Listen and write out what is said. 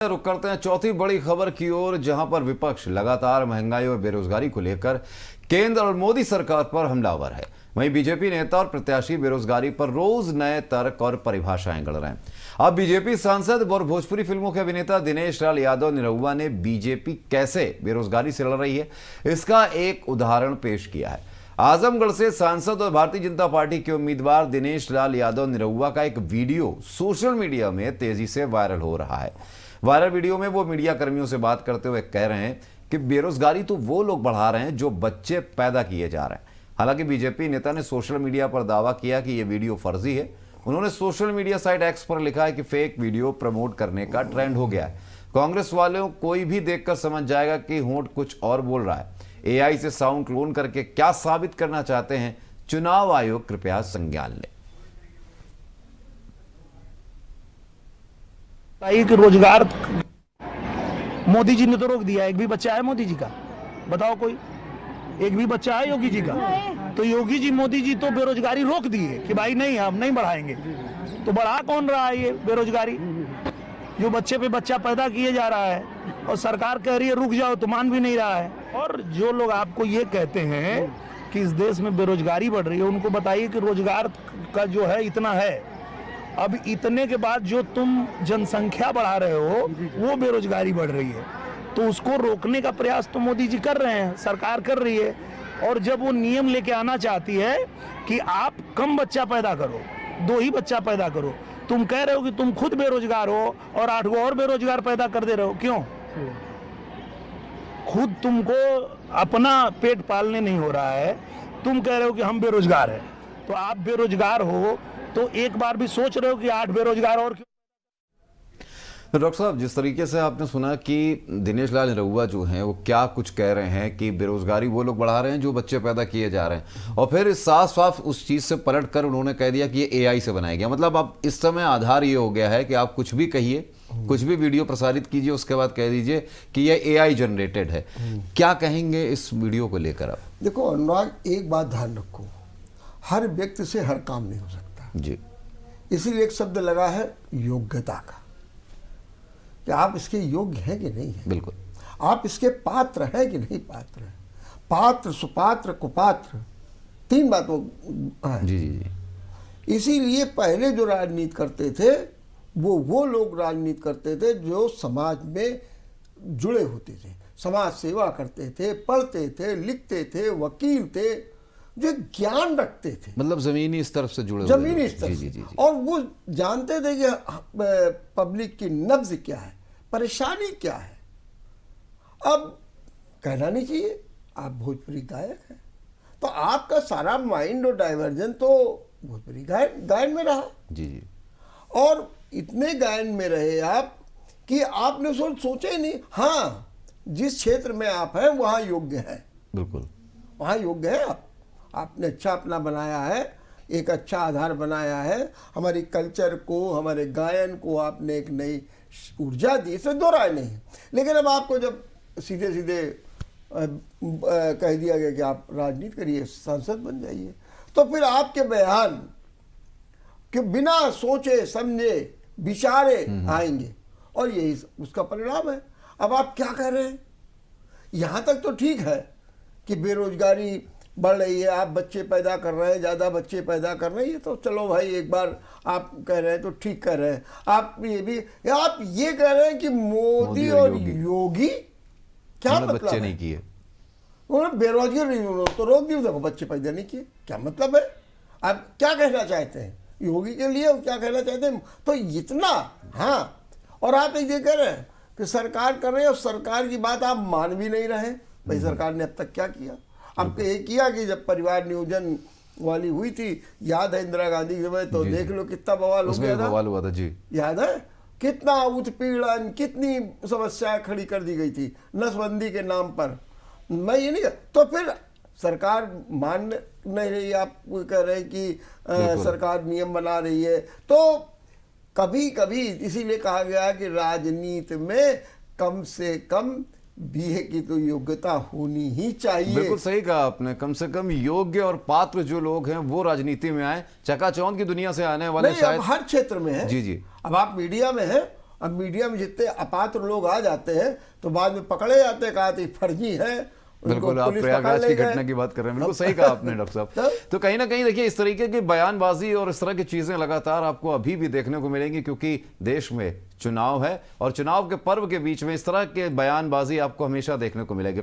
रुक करते हैं चौथी बड़ी खबर की ओर, जहां पर विपक्ष लगातार महंगाई और बेरोजगारी को लेकर केंद्र और मोदी सरकार पर हमलावर है। वहीं बीजेपी नेता और प्रत्याशी बेरोजगारी पर रोज नए तर्क और परिभाषाएं गढ़ रहे हैं। अब बीजेपी सांसद और भोजपुरी फिल्मों के अभिनेता दिनेश लाल यादव निरहुआ ने बीजेपी कैसे बेरोजगारी से लड़ रही है, इसका एक उदाहरण पेश किया है। आजमगढ़ से सांसद और भारतीय जनता पार्टी के उम्मीदवार दिनेश लाल यादव निरहुआ का एक वीडियो सोशल मीडिया में तेजी से वायरल हो रहा है। वायरल वीडियो में वो मीडिया कर्मियों से बात करते हुए कह रहे हैं कि बेरोजगारी तो वो लोग बढ़ा रहे हैं जो बच्चे पैदा किए जा रहे हैं। हालांकि बीजेपी नेता ने सोशल मीडिया पर दावा किया कि यह वीडियो फर्जी है। उन्होंने सोशल मीडिया साइट एक्स पर लिखा है कि फेक वीडियो प्रमोट करने का ट्रेंड हो गया है। कांग्रेस वालों कोई भी देखकर समझ जाएगा कि होंठ कुछ और बोल रहा है। एआई से साउंड क्लोन करके क्या साबित करना चाहते हैं, चुनाव आयोग कृपया संज्ञान ले। कि रोजगार मोदी जी ने तो रोक दिया। एक भी बच्चा है मोदी जी का? बताओ कोई एक भी बच्चा है योगी जी का? तो योगी जी मोदी जी तो बेरोजगारी रोक दिए कि भाई नहीं, हम नहीं बढ़ाएंगे। तो बढ़ा कौन रहा है ये बेरोजगारी? जो बच्चे पे बच्चा पैदा किए जा रहा है और सरकार कह रही है रुक जाओ, तो मान भी नहीं रहा है। और जो लोग आपको ये कहते हैं कि इस देश में बेरोजगारी बढ़ रही है, उनको बताइए कि रोजगार का जो है इतना है। अब इतने के बाद जो तुम जनसंख्या बढ़ा रहे हो वो बेरोजगारी बढ़ रही है, तो उसको रोकने का प्रयास तो मोदी जी कर रहे हैं, सरकार कर रही है। और जब वो नियम लेके आना चाहती है कि आप कम बच्चा पैदा करो, 2 ही बच्चा पैदा करो, तुम कह रहे हो कि तुम खुद बेरोजगार हो और 8 और बेरोजगार पैदा कर दे रहे हो। क्यों? खुद तुमको अपना पेट पालने नहीं हो रहा है, तुम कह रहे हो कि हम बेरोजगार हैं। तो आप बेरोजगार हो तो एक बार भी सोच रहे हो कि 8 बेरोजगार और क्यों? डॉक्टर साहब, जिस तरीके से आपने सुना कि दिनेश लाल निरहुआ जो हैं वो क्या कुछ कह रहे हैं कि बेरोजगारी वो लोग बढ़ा रहे हैं जो बच्चे पैदा किए जा रहे हैं, और फिर साफ साफ उस चीज़ से पलट कर उन्होंने कह दिया कि ये एआई से बनाया गया। मतलब अब इस समय आधार ये हो गया है कि आप कुछ भी कहिए, कुछ भी वीडियो प्रसारित कीजिए, उसके बाद कह दीजिए कि ये एआई जनरेटेड है। क्या कहेंगे इस वीडियो को लेकर आप? देखो अनुराग, एक बात ध्यान रखो, हर व्यक्ति से हर काम नहीं हो सकता जी। इसीलिए एक शब्द लगा है योग्यता का, कि आप इसके योग्य हैं कि नहीं है, बिल्कुल, आप इसके पात्र हैं कि नहीं पात्र है। पात्र, सुपात्र, कुपात्र, 3 बातों है। जी जी जी। इसीलिए पहले जो राजनीति करते थे वो लोग राजनीति करते थे जो समाज में जुड़े होते थे, समाज सेवा करते थे, पढ़ते थे, लिखते थे, वकील थे, जो ज्ञान रखते थे, मतलब जमीनी स्तर से जुड़े, जमीनी स्तर जी, से। और वो जानते थे कि पब्लिक की नब्ज क्या है, परेशानी क्या है। अब कहना नहीं चाहिए आप भोजपुरी गायक हैं, तो आपका सारा माइंड और डाइवर्जन तो भोजपुरी गायन में रहा। जी जी। और इतने गायन में रहे आप कि आपने सोचे नहीं। हाँ, जिस क्षेत्र में आप हैं वहाँ योग्य है, बिल्कुल वहाँ योग्य है। आपने अच्छा अपना बनाया है, एक अच्छा आधार बनाया है, हमारी कल्चर को, हमारे गायन को आपने एक नई ऊर्जा दी, इससे दो राय नहीं है। लेकिन अब आपको जब सीधे सीधे कह दिया गया कि आप राजनीति करिए, सांसद बन जाइए, तो फिर आपके बयान कि बिना सोचे समझे विचारे आएंगे, और यही उसका परिणाम है। अब आप क्या कह रहे हैं? यहाँ तक तो ठीक है कि बेरोजगारी बढ़ रही है, आप बच्चे पैदा कर रहे हैं, ज़्यादा बच्चे पैदा कर रहे हैं, ये तो चलो भाई एक बार आप कह रहे हैं तो ठीक कह रहे हैं। आप ये कह रहे हैं कि मोदी और योगी क्या मतलब बच्चे है? नहीं किए, उन्होंने बेरोजगारी तो रोक दी, देखो बच्चे पैदा नहीं किए, क्या मतलब है? आप क्या कहना चाहते हैं योगी के लिए, क्या कहना चाहते हैं? तो इतना, हाँ। और आप ये कह रहे हैं कि सरकार कर रहे हैं और सरकार की बात आप मान भी नहीं रहे। भाई सरकार ने अब तक क्या किया? अब ये किया कि जब परिवार नियोजन वाली हुई थी, याद है इंदिरा गांधी के समय, तो देख लो कितना बवाल हो गया था। बवाल हुआ था जी, याद है? कितना उत्पीड़न, कितनी समस्याएं खड़ी कर दी गई थी नसबंदी के नाम पर। मैं ये नहीं, तो फिर सरकार मान नहीं रही, आप कह रहे हैं कि सरकार नियम बना रही है। तो कभी कभी इसीलिए कहा गया कि राजनीति में कम से कम बीए की तो योग्यता होनी ही चाहिए। बिल्कुल सही कहा आपने, कम से कम योग्य और पात्र जो लोग हैं वो राजनीति में आए। चकाचौंध की दुनिया से आने वाले शायद हर क्षेत्र में है। जी जी। अब आप मीडिया में हैं अब मीडिया में जितने अपात्र लोग आ जाते हैं तो बाद में पकड़े जाते हैं, कहा फर्जी है। बिल्कुल, आप प्रयागराज की घटना की बात कर रहे हैं, बिल्कुल सही कहा आपने डॉक्टर साहब। तो कहीं ना कहीं देखिए, इस तरीके की बयानबाजी और इस तरह की चीजें लगातार आपको अभी भी देखने को मिलेंगी, क्योंकि देश में चुनाव है और चुनाव के पर्व के बीच में इस तरह के बयानबाजी आपको हमेशा देखने को मिलेगी।